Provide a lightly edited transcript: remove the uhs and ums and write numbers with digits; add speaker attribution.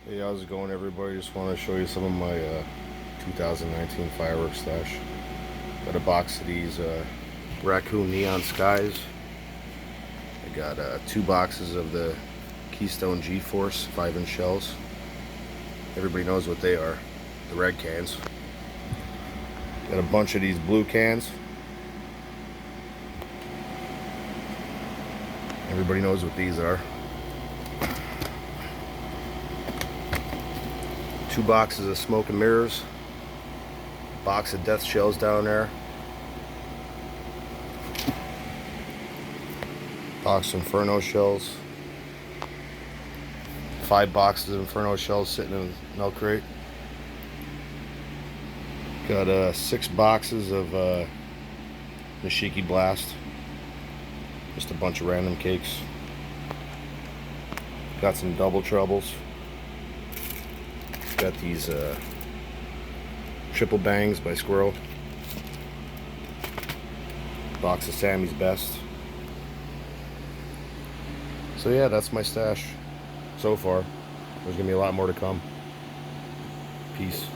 Speaker 1: Hey, how's it going, everybody? Just want to show you some of my 2019 fireworks stash. Got a box of these raccoon neon skies. I got two boxes of the Keystone G-Force 5-inch shells. Everybody knows what they are, the red cans. Got a bunch of these blue cans. Everybody knows what these are. Two boxes of smoke and mirrors. Box of death shells down there. Box of Inferno shells. 5 boxes of Inferno shells sitting in a milk crate. Got 6 boxes of Nishiki Blast. Just a bunch of random cakes. Got some double troubles. Got these triple bangs by Squirrel. Box of Sammy's Best. So yeah, that's my stash so far. There's gonna be a lot more to come. Peace.